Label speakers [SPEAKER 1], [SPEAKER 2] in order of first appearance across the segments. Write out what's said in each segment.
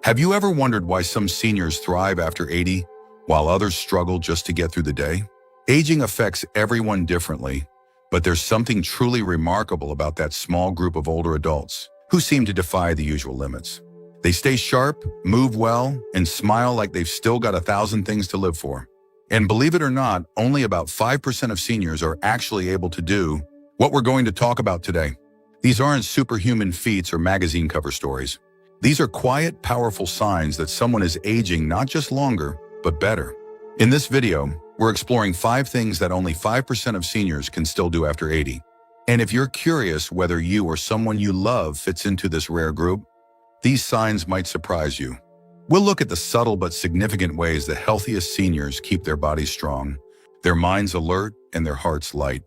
[SPEAKER 1] Have you ever wondered why some seniors thrive after 80 while others struggle just to get through the day? Aging affects everyone differently, but there's something truly remarkable about that small group of older adults who seem to defy the usual limits. They stay sharp, move well, and smile like they've still got 1,000 things to live for. And believe it or not, only about 5% of seniors are actually able to do what we're going to talk about today. These aren't superhuman feats or magazine cover stories. These are quiet, powerful signs that someone is aging not just longer, but better. In this video, we're exploring 5 things that only 5% of seniors can still do after 80. And if you're curious whether you or someone you love fits into this rare group, these signs might surprise you. We'll look at the subtle but significant ways the healthiest seniors keep their bodies strong, their minds alert, and their hearts light.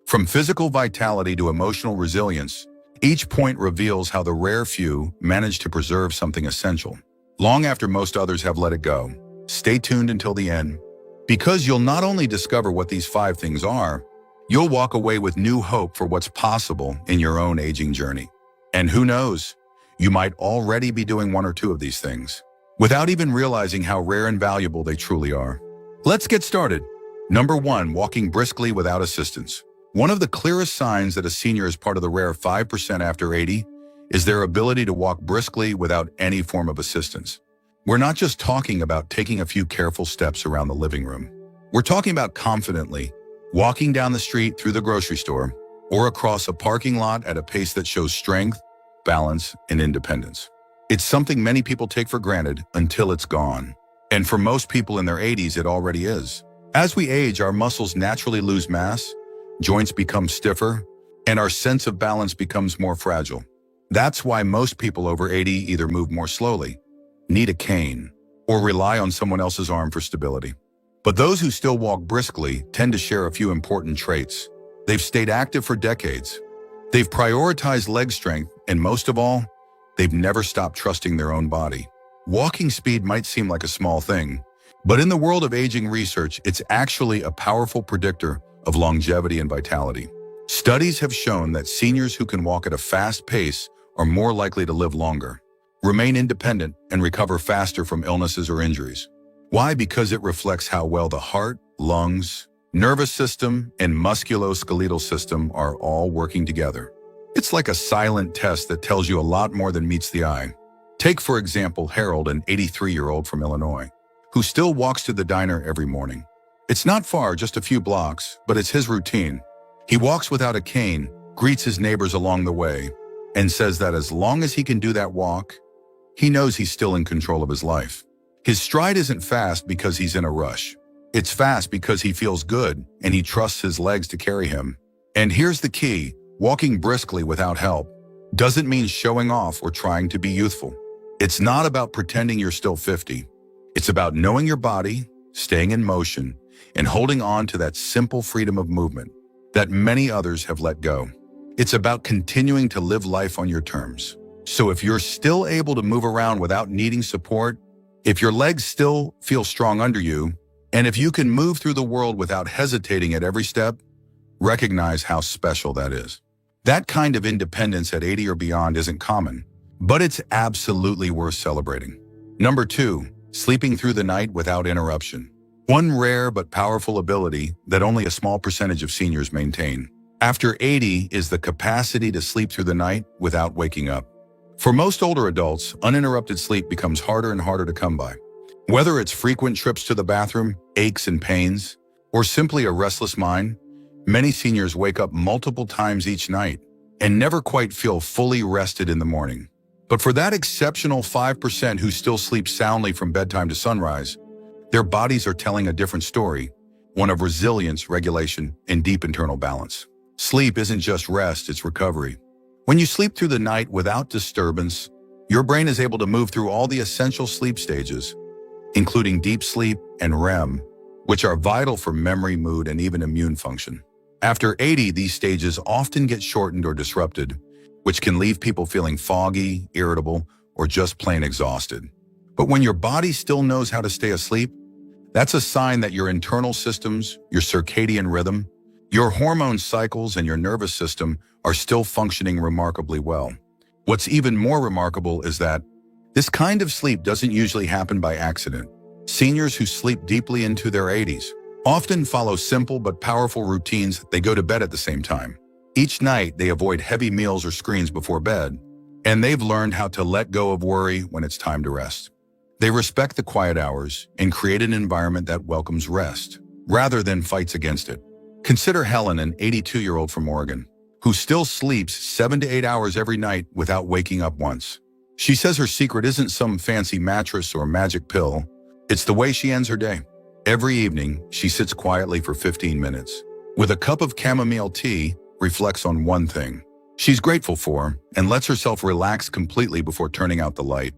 [SPEAKER 1] From physical vitality to emotional resilience, each point reveals how the rare few manage to preserve something essential, long after most others have let it go. Stay tuned until the end, because you'll not only discover what these 5 things are, you'll walk away with new hope for what's possible in your own aging journey. And who knows, you might already be doing 1 or 2 of these things, without even realizing how rare and valuable they truly are. Let's get started. Number 1, walking briskly without assistance. One of the clearest signs that a senior is part of the rare 5% after 80 is their ability to walk briskly without any form of assistance. We're not just talking about taking a few careful steps around the living room. We're talking about confidently walking down the street, through the grocery store, or across a parking lot at a pace that shows strength, balance, and independence. It's something many people take for granted until it's gone. And for most people in their 80s, it already is. As we age, our muscles naturally lose mass, joints become stiffer, and our sense of balance becomes more fragile. That's why most people over 80 either move more slowly, need a cane, or rely on someone else's arm for stability. But those who still walk briskly tend to share a few important traits. They've stayed active for decades. They've prioritized leg strength, and most of all, they've never stopped trusting their own body. Walking speed might seem like a small thing, but in the world of aging research, it's actually a powerful predictor of longevity and vitality. Studies have shown that seniors who can walk at a fast pace are more likely to live longer, remain independent, and recover faster from illnesses or injuries. Why? Because it reflects how well the heart, lungs, nervous system, and musculoskeletal system are all working together. It's like a silent test that tells you a lot more than meets the eye. Take, for example, Harold, an 83-year-old from Illinois, who still walks to the diner every morning. It's not far, just a few blocks, but it's his routine. He walks without a cane, greets his neighbors along the way, and says that as long as he can do that walk, he knows he's still in control of his life. His stride isn't fast because he's in a rush. It's fast because he feels good and he trusts his legs to carry him. And here's the key: walking briskly without help doesn't mean showing off or trying to be youthful. It's not about pretending you're still 50. It's about knowing your body, staying in motion, and holding on to that simple freedom of movement that many others have let go. It's about continuing to live life on your terms. So if you're still able to move around without needing support, if your legs still feel strong under you, and if you can move through the world without hesitating at every step, recognize how special that is. That kind of independence at 80 or beyond isn't common, but it's absolutely worth celebrating. Number 2, sleeping through the night without interruption. One rare but powerful ability that only a small percentage of seniors maintain after 80 is the capacity to sleep through the night without waking up. For most older adults, uninterrupted sleep becomes harder and harder to come by. Whether it's frequent trips to the bathroom, aches and pains, or simply a restless mind, many seniors wake up multiple times each night and never quite feel fully rested in the morning. But for that exceptional 5% who still sleep soundly from bedtime to sunrise, their bodies are telling a different story, one of resilience, regulation, and deep internal balance. Sleep isn't just rest, it's recovery. When you sleep through the night without disturbance, your brain is able to move through all the essential sleep stages, including deep sleep and REM, which are vital for memory, mood, and even immune function. After 80, these stages often get shortened or disrupted, which can leave people feeling foggy, irritable, or just plain exhausted. But when your body still knows how to stay asleep, that's a sign that your internal systems, your circadian rhythm, your hormone cycles, and your nervous system are still functioning remarkably well. What's even more remarkable is that This kind of sleep doesn't usually happen by accident. Seniors who sleep deeply into their 80s often follow simple but powerful routines. They go to bed at the same time. Each night, they avoid heavy meals or screens before bed, and they've learned how to let go of worry when it's time to rest. They respect the quiet hours and create an environment that welcomes rest, rather than fights against it. Consider Helen, an 82-year-old from Oregon, who still sleeps 7 to 8 hours every night without waking up once. She says her secret isn't some fancy mattress or magic pill. It's the way she ends her day. Every evening, she sits quietly for 15 minutes. With a cup of chamomile tea, reflects on one thing she's grateful for and lets herself relax completely before turning out the light.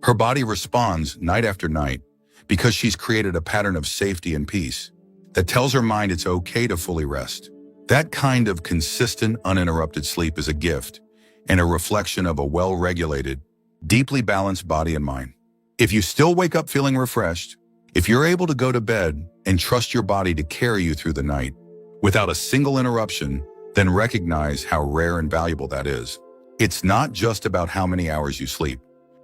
[SPEAKER 1] Her body responds night after night because she's created a pattern of safety and peace that tells her mind it's okay to fully rest. That kind of consistent, uninterrupted sleep is a gift and a reflection of a well-regulated, deeply balanced body and mind. If you still wake up feeling refreshed, if you're able to go to bed and trust your body to carry you through the night without a single interruption, then recognize how rare and valuable that is. It's not just about how many hours you sleep.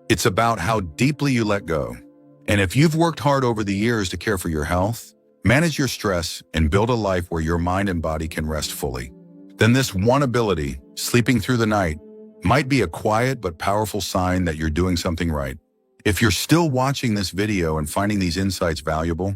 [SPEAKER 1] It's about how deeply you let go. And if you've worked hard over the years to care for your health, manage your stress, and build a life where your mind and body can rest fully, then this one ability, sleeping through the night, might be a quiet but powerful sign that you're doing something right. If you're still watching this video and finding these insights valuable,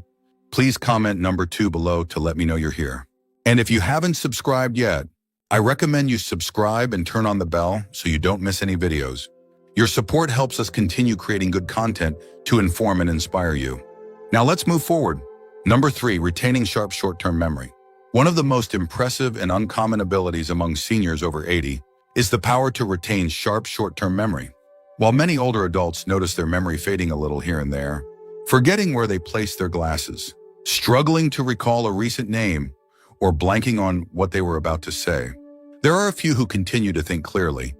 [SPEAKER 1] please comment number 2 below to let me know you're here. And if you haven't subscribed yet, I recommend you subscribe and turn on the bell so you don't miss any videos. Your support helps us continue creating good content to inform and inspire you. Now let's move forward. Number 3, retaining sharp short-term memory. One of the most impressive and uncommon abilities among seniors over 80 is the power to retain sharp short-term memory. While many older adults notice their memory fading a little here and there, forgetting where they placed their glasses, struggling to recall a recent name, or blanking on what they were about to say, there are a few who continue to think clearly,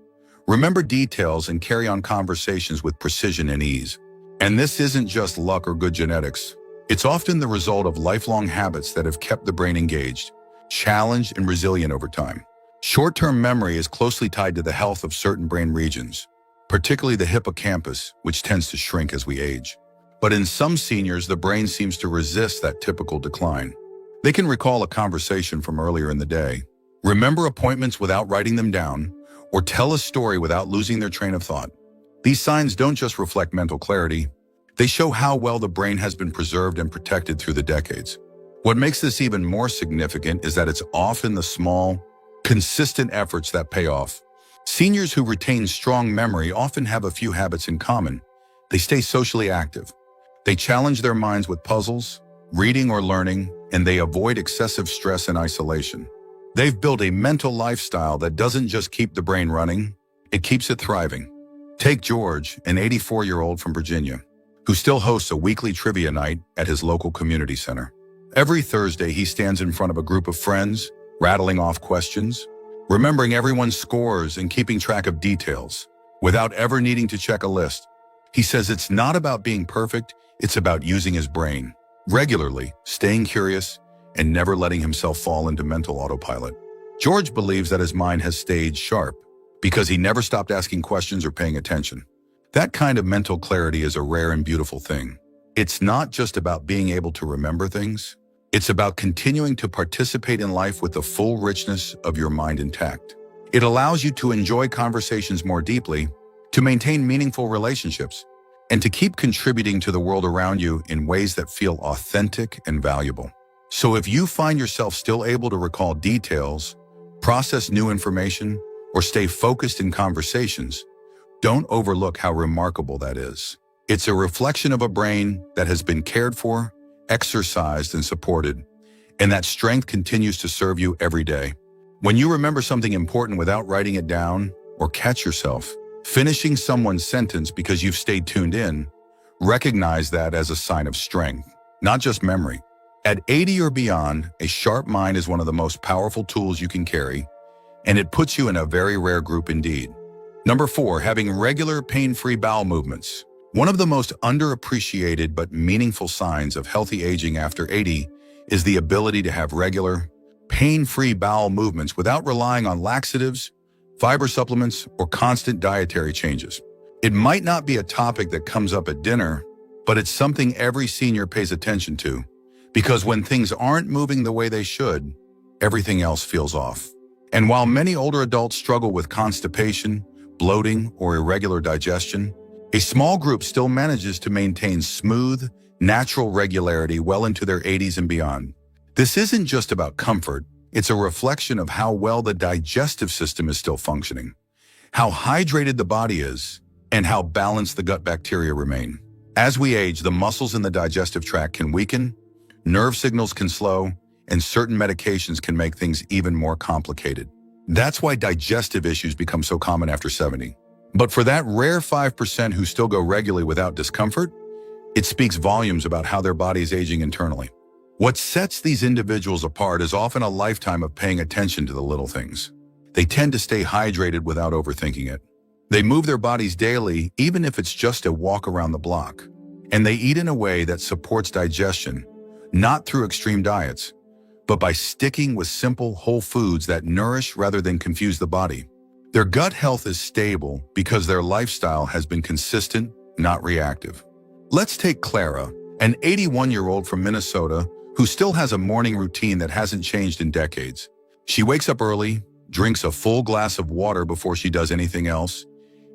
[SPEAKER 1] remember details, and carry on conversations with precision and ease. And this isn't just luck or good genetics. It's often the result of lifelong habits that have kept the brain engaged, challenged, and resilient over time. Short-term memory is closely tied to the health of certain brain regions, particularly the hippocampus, which tends to shrink as we age. But in some seniors, the brain seems to resist that typical decline. They can recall a conversation from earlier in the day, remember appointments without writing them down, or tell a story without losing their train of thought. These signs don't just reflect mental clarity, they show how well the brain has been preserved and protected through the decades. What makes this even more significant is that it's often the small, consistent efforts that pay off. Seniors who retain strong memory often have a few habits in common. They stay socially active. They challenge their minds with puzzles, reading or learning, and they avoid excessive stress and isolation. They've built a mental lifestyle that doesn't just keep the brain running, it keeps it thriving. Take George, an 84-year-old from Virginia, who still hosts a weekly trivia night at his local community center. Every Thursday, he stands in front of a group of friends, rattling off questions, remembering everyone's scores and keeping track of details, without ever needing to check a list. He says it's not about being perfect, it's about using his brain regularly, staying curious, and never letting himself fall into mental autopilot. George believes that his mind has stayed sharp because he never stopped asking questions or paying attention. That kind of mental clarity is a rare and beautiful thing. It's not just about being able to remember things. It's about continuing to participate in life with the full richness of your mind intact. It allows you to enjoy conversations more deeply, to maintain meaningful relationships, and to keep contributing to the world around you in ways that feel authentic and valuable. So if you find yourself still able to recall details, process new information, or stay focused in conversations, don't overlook how remarkable that is. It's a reflection of a brain that has been cared for, exercised, and supported, and that strength continues to serve you every day. When you remember something important without writing it down, or catch yourself finishing someone's sentence because you've stayed tuned in, recognize that as a sign of strength, not just memory. At 80 or beyond, a sharp mind is one of the most powerful tools you can carry, and it puts you in a very rare group indeed. Number 4, having regular pain-free bowel movements. One of the most underappreciated but meaningful signs of healthy aging after 80 is the ability to have regular, pain-free bowel movements without relying on laxatives, fiber supplements, or constant dietary changes. It might not be a topic that comes up at dinner, but it's something every senior pays attention to, because when things aren't moving the way they should, everything else feels off. And while many older adults struggle with constipation, bloating, or irregular digestion, a small group still manages to maintain smooth, natural regularity well into their 80s and beyond. This isn't just about comfort, it's a reflection of how well the digestive system is still functioning, how hydrated the body is, and how balanced the gut bacteria remain. As we age, the muscles in the digestive tract can weaken, nerve signals can slow, and certain medications can make things even more complicated. That's why digestive issues become so common after 70. But for that rare 5% who still go regularly without discomfort, it speaks volumes about how their body is aging internally. What sets these individuals apart is often a lifetime of paying attention to the little things. They tend to stay hydrated without overthinking it. They move their bodies daily, even if it's just a walk around the block. And they eat in a way that supports digestion, not through extreme diets, but by sticking with simple, whole foods that nourish rather than confuse the body. Their gut health is stable because their lifestyle has been consistent, not reactive. Let's take Clara, an 81-year-old from Minnesota who still has a morning routine that hasn't changed in decades. She wakes up early, drinks a full glass of water before she does anything else,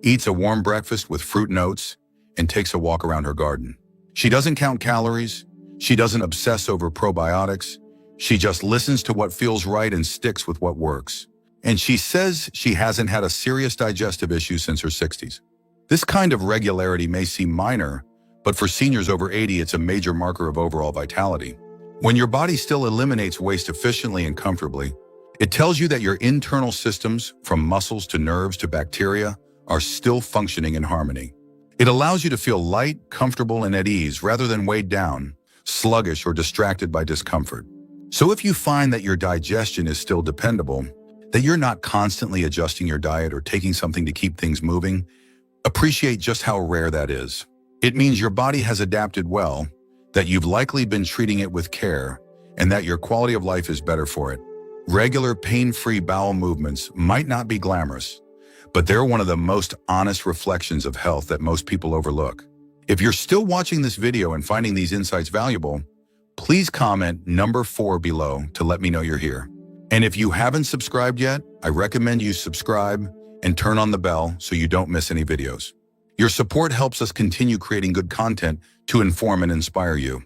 [SPEAKER 1] eats a warm breakfast with fruit and oats, and takes a walk around her garden. She doesn't count calories. She doesn't obsess over probiotics. She just listens to what feels right and sticks with what works. And she says she hasn't had a serious digestive issue since her 60s. This kind of regularity may seem minor, but for seniors over 80, it's a major marker of overall vitality. When your body still eliminates waste efficiently and comfortably, it tells you that your internal systems, from muscles to nerves to bacteria, are still functioning in harmony. It allows you to feel light, comfortable, and at ease rather than weighed down, sluggish, or distracted by discomfort. So if you find that your digestion is still dependable, that you're not constantly adjusting your diet or taking something to keep things moving, appreciate just how rare that is. It means your body has adapted well, that you've likely been treating it with care, and that your quality of life is better for it. Regular pain-free bowel movements might not be glamorous, but they're one of the most honest reflections of health that most people overlook. If you're still watching this video and finding these insights valuable, please comment number 4 below to let me know you're here. And if you haven't subscribed yet, I recommend you subscribe and turn on the bell so you don't miss any videos. Your support helps us continue creating good content to inform and inspire you.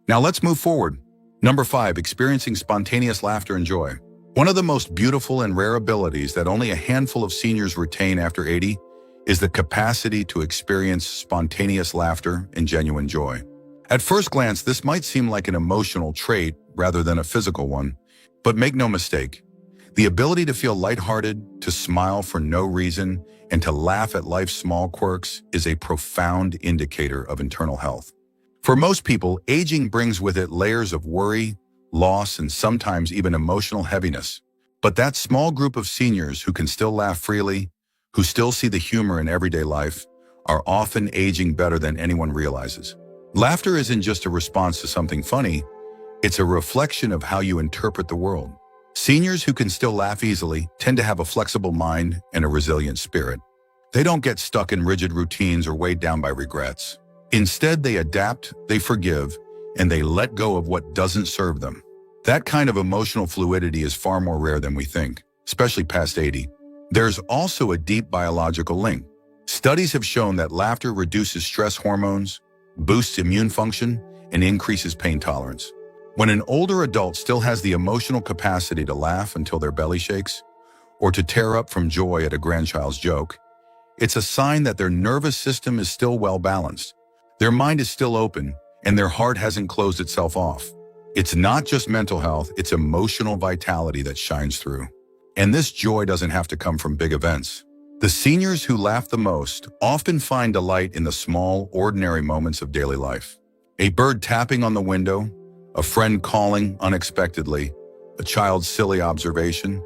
[SPEAKER 1] Now let's move forward. Number 5, experiencing spontaneous laughter and joy. One of the most beautiful and rare abilities that only a handful of seniors retain after 80 is the capacity to experience spontaneous laughter and genuine joy. At first glance, this might seem like an emotional trait rather than a physical one, but make no mistake, the ability to feel lighthearted, to smile for no reason, and to laugh at life's small quirks is a profound indicator of internal health. For most people, aging brings with it layers of worry, loss, and sometimes even emotional heaviness. But that small group of seniors who can still laugh freely, who still see the humor in everyday life, are often aging better than anyone realizes. Laughter isn't just a response to something funny, it's a reflection of how you interpret the world. Seniors who can still laugh easily tend to have a flexible mind and a resilient spirit. They don't get stuck in rigid routines or weighed down by regrets. Instead, they adapt, they forgive, and they let go of what doesn't serve them. That kind of emotional fluidity is far more rare than we think, especially past 80. There's also a deep biological link. Studies have shown that laughter reduces stress hormones, boosts immune function, and increases pain tolerance. When an older adult still has the emotional capacity to laugh until their belly shakes, or to tear up from joy at a grandchild's joke, it's a sign that their nervous system is still well balanced. Their mind is still open, and their heart hasn't closed itself off. It's not just mental health, it's emotional vitality that shines through. And this joy doesn't have to come from big events. The seniors who laugh the most often find delight in the small, ordinary moments of daily life. A bird tapping on the window, a friend calling unexpectedly, a child's silly observation.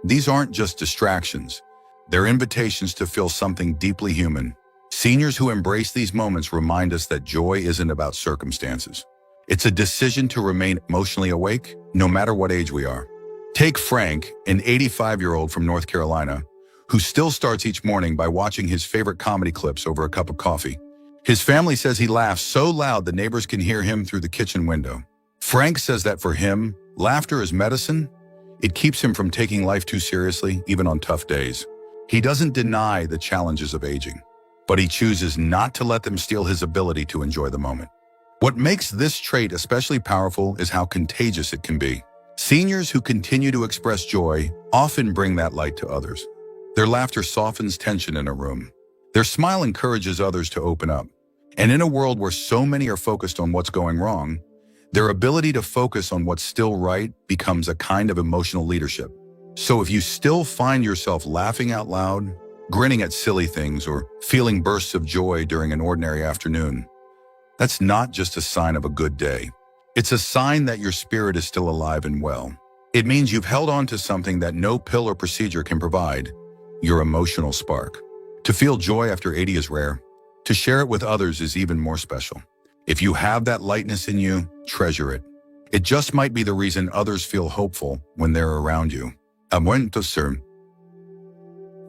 [SPEAKER 1] These aren't just distractions. They're invitations to feel something deeply human. Seniors who embrace these moments remind us that joy isn't about circumstances. It's a decision to remain emotionally awake, no matter what age we are. Take Frank, an 85-year-old from North Carolina, who still starts each morning by watching his favorite comedy clips over a cup of coffee. His family says he laughs so loud the neighbors can hear him through the kitchen window. Frank says that for him, laughter is medicine. It keeps him from taking life too seriously, even on tough days. He doesn't deny the challenges of aging, but he chooses not to let them steal his ability to enjoy the moment. What makes this trait especially powerful is how contagious it can be. Seniors who continue to express joy often bring that light to others. Their laughter softens tension in a room. Their smile encourages others to open up. And in a world where so many are focused on what's going wrong, their ability to focus on what's still right becomes a kind of emotional leadership. So if you still find yourself laughing out loud, grinning at silly things, or feeling bursts of joy during an ordinary afternoon, that's not just a sign of a good day. It's a sign that your spirit is still alive and well. It means you've held on to something that no pill or procedure can provide, your emotional spark. To feel joy after 80 is rare. To share it with others is even more special. If you have that lightness in you, treasure it. It just might be the reason others feel hopeful when they're around you.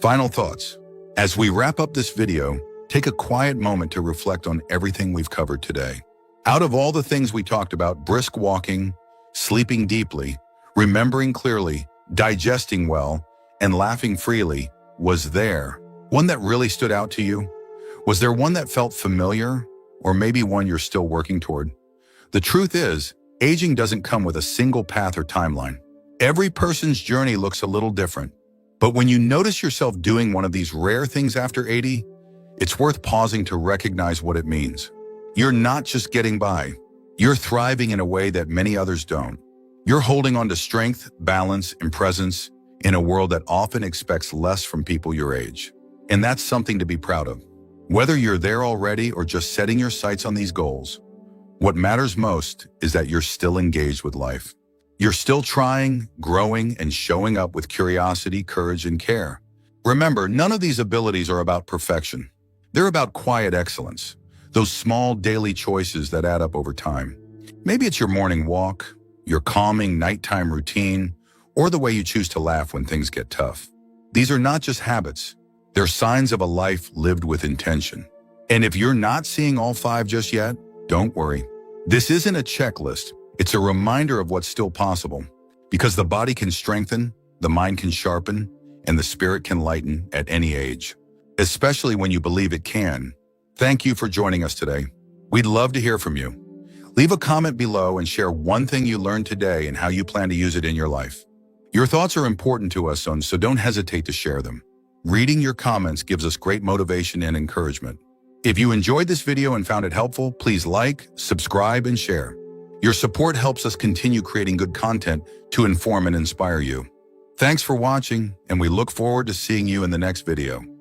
[SPEAKER 1] Final thoughts. As we wrap up this video, take a quiet moment to reflect on everything we've covered today. Out of all the things we talked about, brisk walking, sleeping deeply, remembering clearly, digesting well, and laughing freely, was there one that really stood out to you? Was there one that felt familiar, or maybe one you're still working toward? The truth is, aging doesn't come with a single path or timeline. Every person's journey looks a little different. But when you notice yourself doing one of these rare things after 80, it's worth pausing to recognize what it means. You're not just getting by. You're thriving in a way that many others don't. You're holding on to strength, balance, and presence in a world that often expects less from people your age. And that's something to be proud of. Whether you're there already or just setting your sights on these goals, what matters most is that you're still engaged with life. You're still trying, growing, and showing up with curiosity, courage, and care. Remember, none of these abilities are about perfection. They're about quiet excellence, those small daily choices that add up over time. Maybe it's your morning walk, your calming nighttime routine, or the way you choose to laugh when things get tough. These are not just habits. They're signs of a life lived with intention. And if you're not seeing all 5 just yet, don't worry. This isn't a checklist. It's a reminder of what's still possible. Because the body can strengthen, the mind can sharpen, and the spirit can lighten at any age. Especially when you believe it can. Thank you for joining us today. We'd love to hear from you. Leave a comment below and share one thing you learned today and how you plan to use it in your life. Your thoughts are important to us, so don't hesitate to share them. Reading your comments gives us great motivation and encouragement. If you enjoyed this video and found it helpful, please like, subscribe, and share. Your support helps us continue creating good content to inform and inspire you. Thanks for watching, and we look forward to seeing you in the next video.